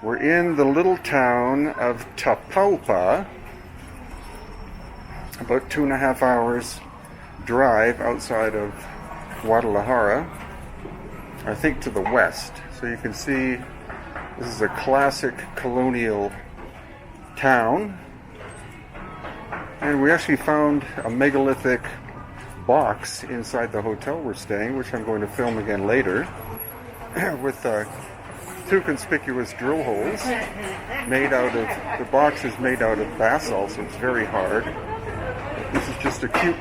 We're in the little town of Tapalpa, about 2.5 hours drive outside of Guadalajara, I think to the west. So you can see this is a classic colonial town. And we actually found a megalithic box inside the hotel we're staying, which I'm going to film again later, with two conspicuous drill holes made out of, the box is made out of basalt, so it's very hard. This is just a cute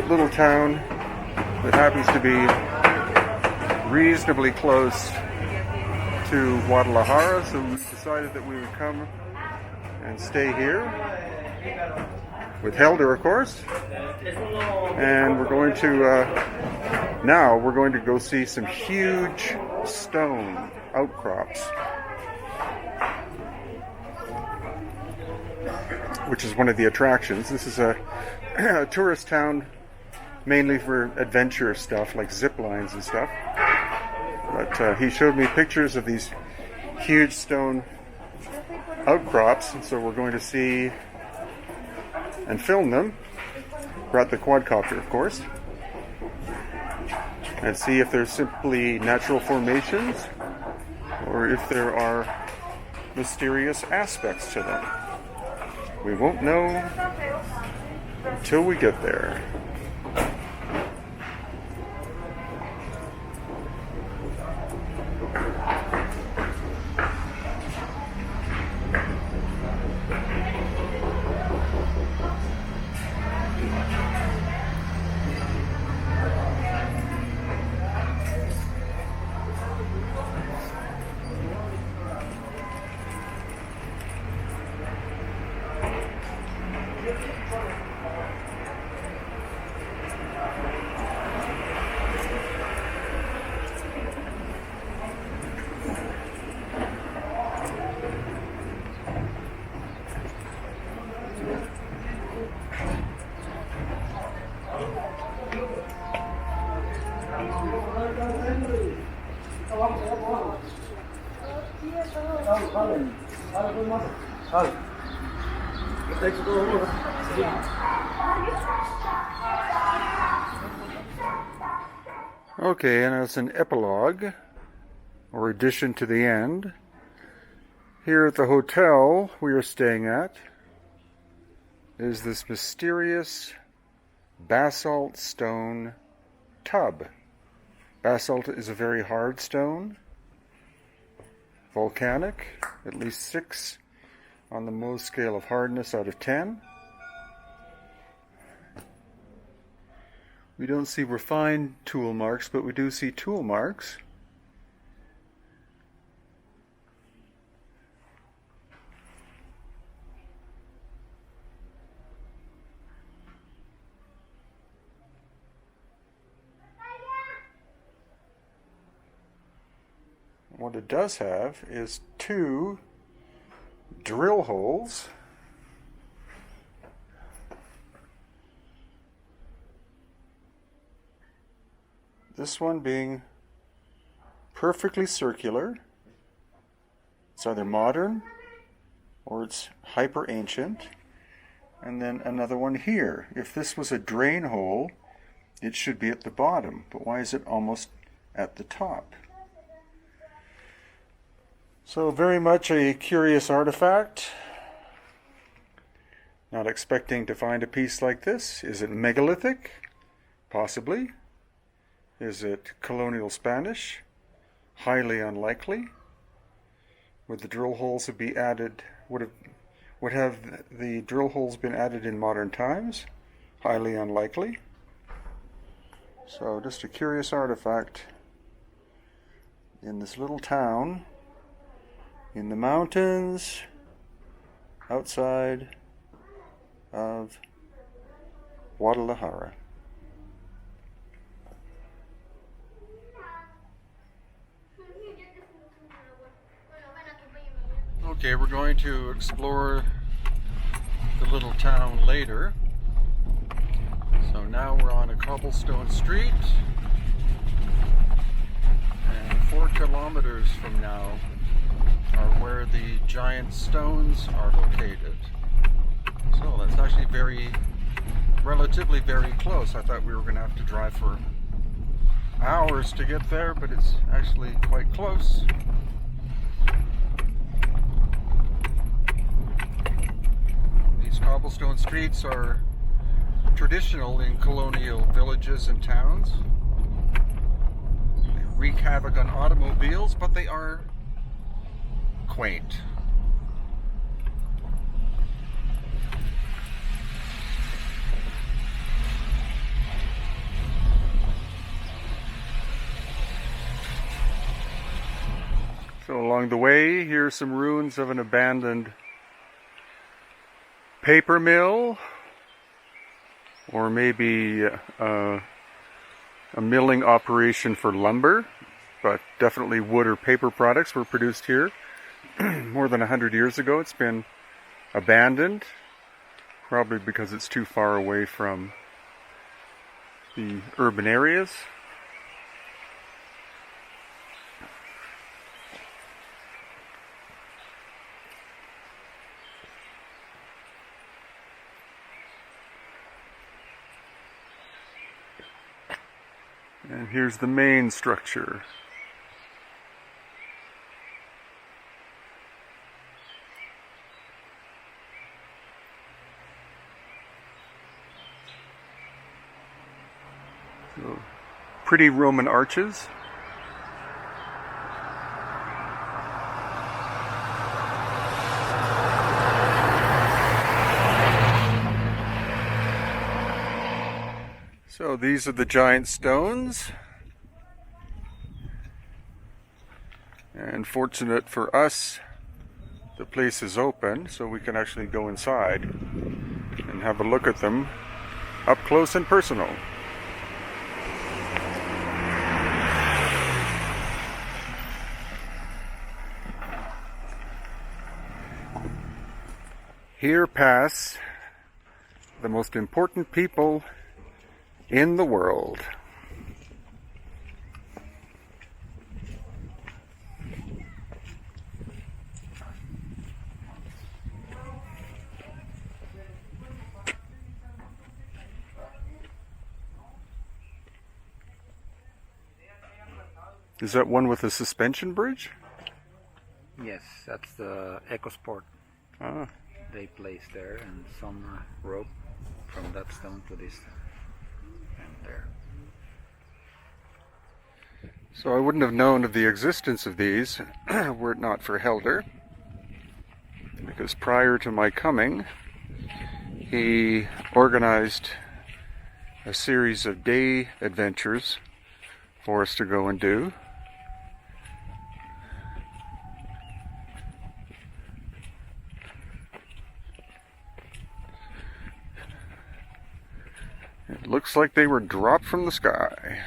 little town that happens to be reasonably close to Guadalajara, so we decided that we would come and stay here with Helder, of course. And we're going to now we're going to go see some huge stone outcrops, which is one of the attractions. This is a tourist town mainly for adventure stuff like zip lines and stuff. But he showed me pictures of these huge stone outcrops, and so we're going to see and film them. Brought the quadcopter, of course, and see if they're simply natural formations or if there are mysterious aspects to them. We won't know until we get there. Okay, and as an epilogue, or addition to the end, here at the hotel we are staying at is this mysterious basalt stone tub. Basalt is a very hard stone, volcanic, at least 6 on the Mohs scale of hardness out of 10. We don't see refined tool marks, but we do see tool marks. What it does have is 2 drill holes . This one being perfectly circular. It's either modern or it's hyper ancient. And then another one here. If this was a drain hole, it should be at the bottom. But why is it almost at the top? So very much a curious artifact. Not expecting to find a piece like this. Is it megalithic? Possibly. Is it colonial Spanish? Highly unlikely. Would the drill holes be added? Would have the drill holes been added in modern times? Highly unlikely. So just a curious artifact in this little town in the mountains outside of Guadalajara. Okay, we're going to explore the little town later. So now we're on a cobblestone street, and 4 kilometers from now are where the giant stones are located. So that's actually relatively very close. I thought we were going to have to drive for hours to get there, but it's actually quite close. These cobblestone streets are traditional in colonial villages and towns. They wreak havoc on automobiles, but they are quaint. So along the way, here's some ruins of an abandoned paper mill, or maybe a milling operation for lumber, but definitely wood or paper products were produced here. More than 100 years ago. It's been abandoned, probably because it's too far away from the urban areas. And here's the main structure. So, pretty Roman arches. So these are the giant stones. And fortunate for us, the place is open, so we can actually go inside and have a look at them up close and personal. Here pass the most important people in the world. Is that one with a suspension bridge? Yes, that's the EcoSport. Ah. They placed there, and some rope from that stone to this and there. So I wouldn't have known of the existence of these were it not for Helder, because prior to my coming, he organized a series of day adventures for us to go and do. It looks like they were dropped from the sky.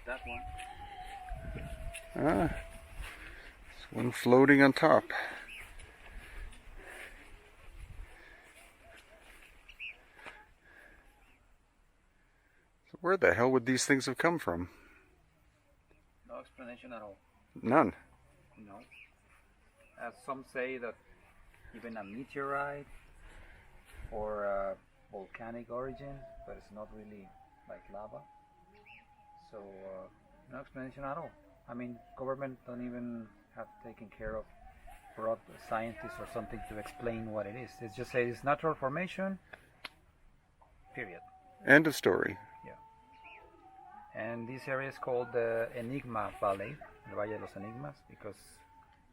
That one. Ah, there's one floating on top. So where the hell would these things have come from? No explanation at all. None. No. As some say that even a meteorite or a volcanic origin, but it's not really like lava. So no explanation at all. I mean, government don't even have taken care of brought scientists or something to explain what it is. It's just say it's natural formation. Period. End of story. Yeah. And this area is called the Enigma Valley, the Valle de los Enigmas, because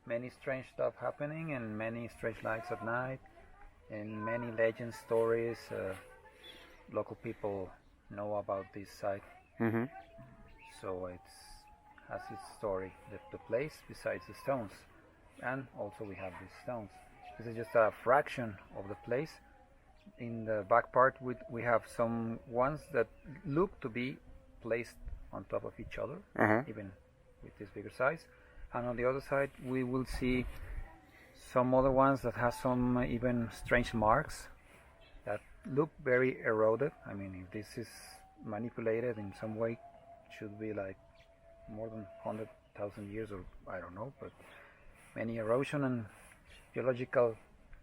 many strange stuff happening and many strange lights at night and many legend stories. Local people know about this site. Mm-hmm. So it's has its story. The place besides the stones, and also we have these stones. This is just a fraction of the place. In the back part, we have some ones that look to be placed on top of each other, even with this bigger size. And on the other side, we will see some other ones that have some even strange marks that look very eroded. I mean, if this is manipulated in some way, it should be like more than 100,000 years, or I don't know, but many erosion and geological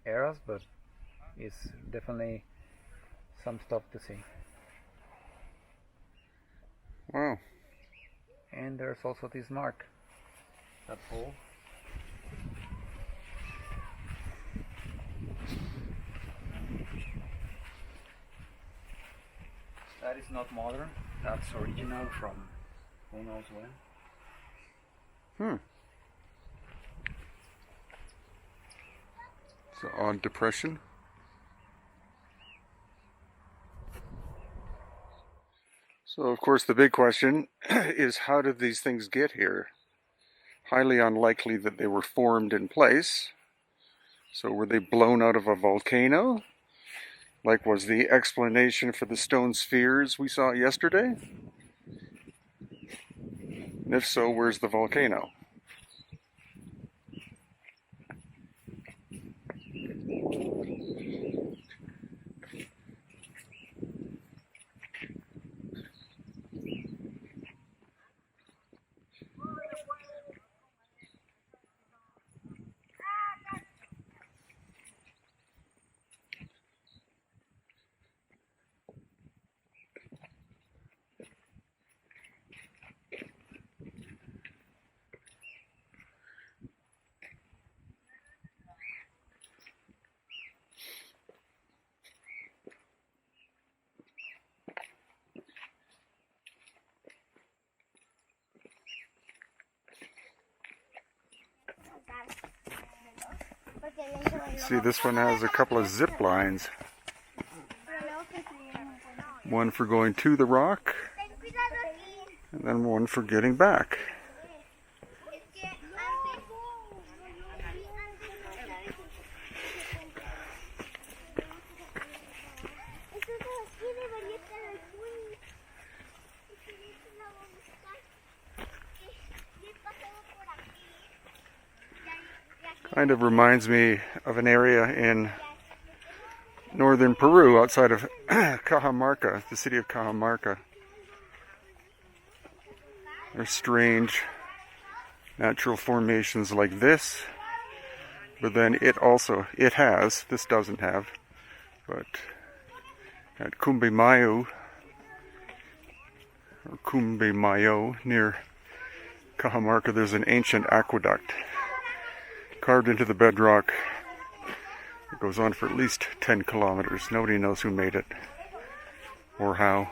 eras, but it's definitely some stuff to see. Wow. And there's also this mark, that hole. That is not modern, that's original from who knows when. It's an odd depression. So, of course, the big question is, how did these things get here? Highly unlikely that they were formed in place. So were they blown out of a volcano, like was the explanation for the stone spheres we saw yesterday? And if so, where's the volcano? See, this one has a couple of zip lines. One for going to the rock, and then one for getting back. Kind of reminds me of an area in northern Peru outside of Cajamarca, the city of Cajamarca. There's strange natural formations like this, but then it has, this doesn't have, but at Cumbimayo, or Cumbimayo, near Cajamarca, there's an ancient aqueduct carved into the bedrock. It goes on for at least 10 kilometers. Nobody knows who made it or how.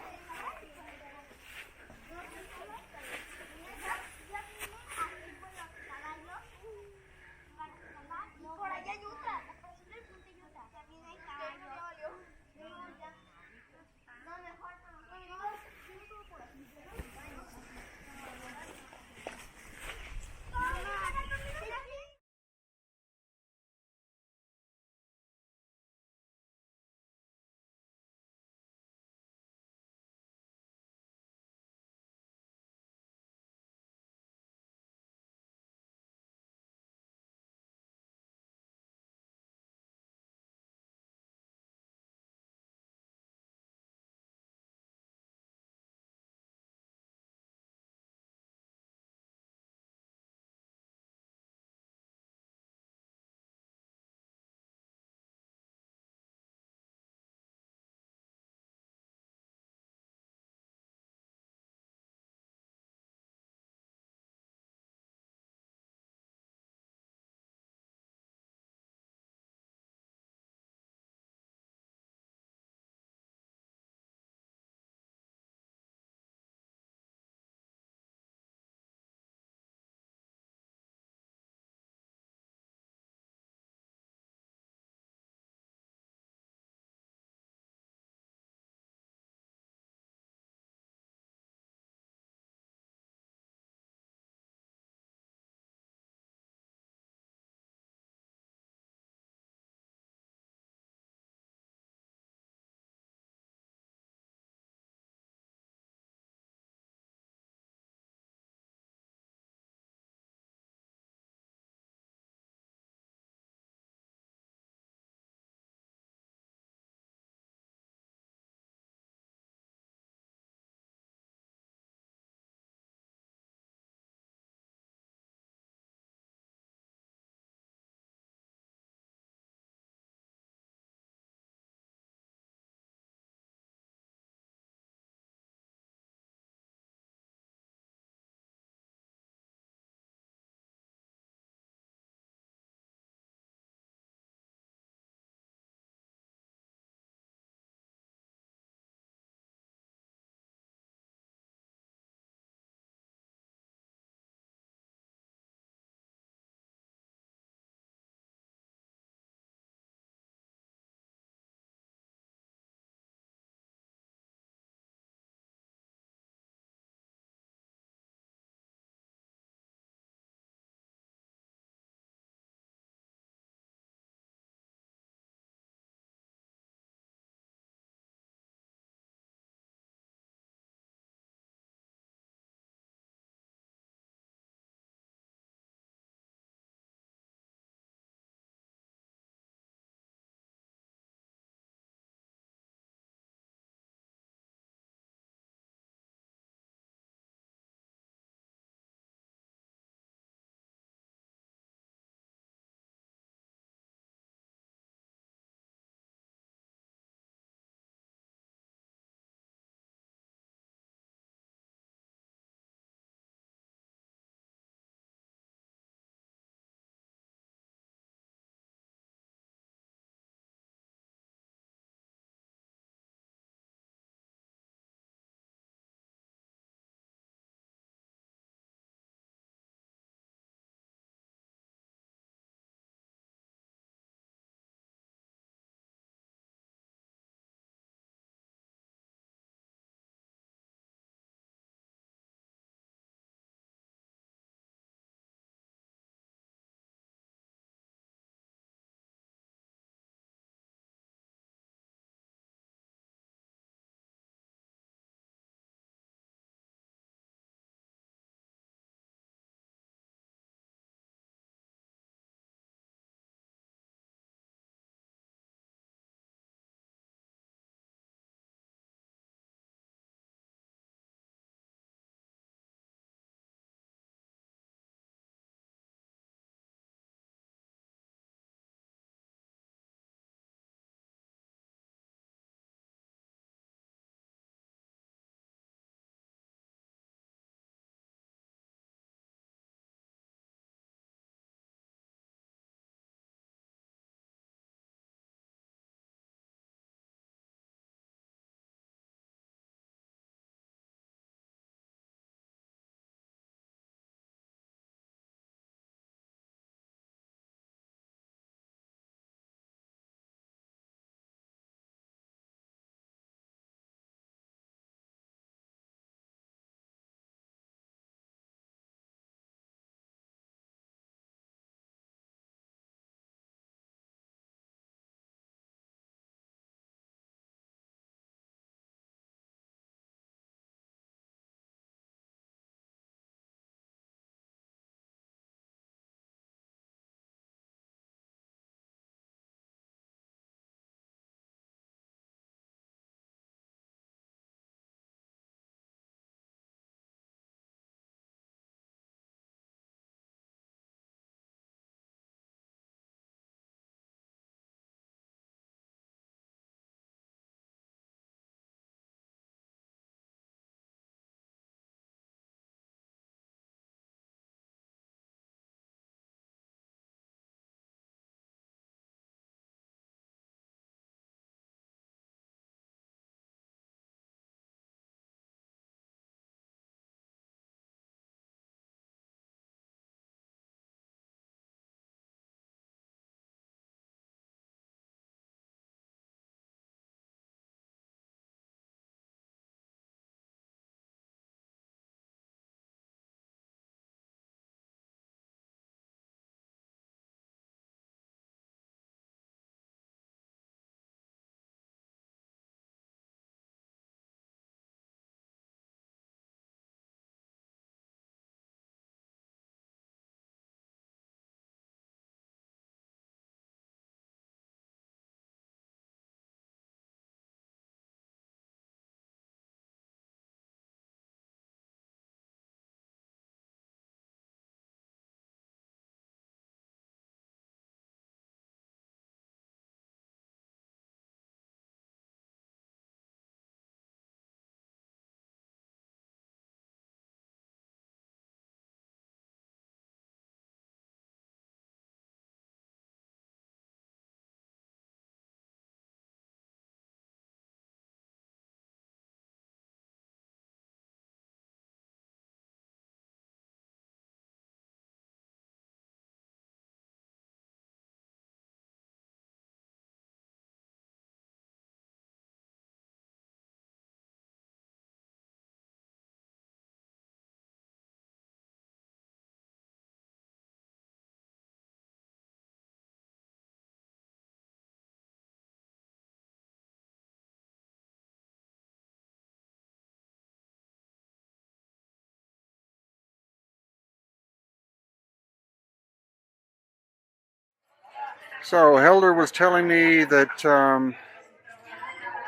So Helder was telling me that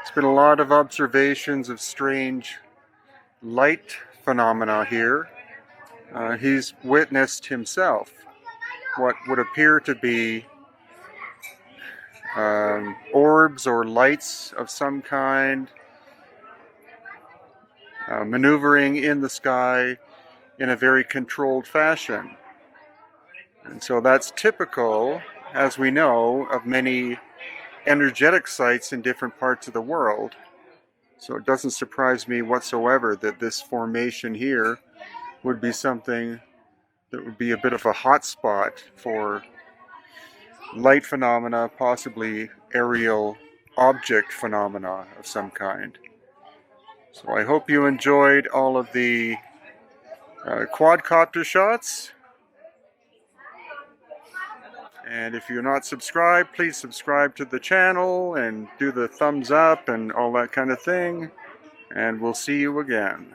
it's been a lot of observations of strange light phenomena here. He's witnessed himself what would appear to be orbs or lights of some kind maneuvering in the sky in a very controlled fashion. And so that's typical, as we know, of many energetic sites in different parts of the world. So it doesn't surprise me whatsoever that this formation here would be something that would be a bit of a hot spot for light phenomena, possibly aerial object phenomena of some kind. So I hope you enjoyed all of the quadcopter shots. And if you're not subscribed, please subscribe to the channel and do the thumbs up and all that kind of thing. And we'll see you again.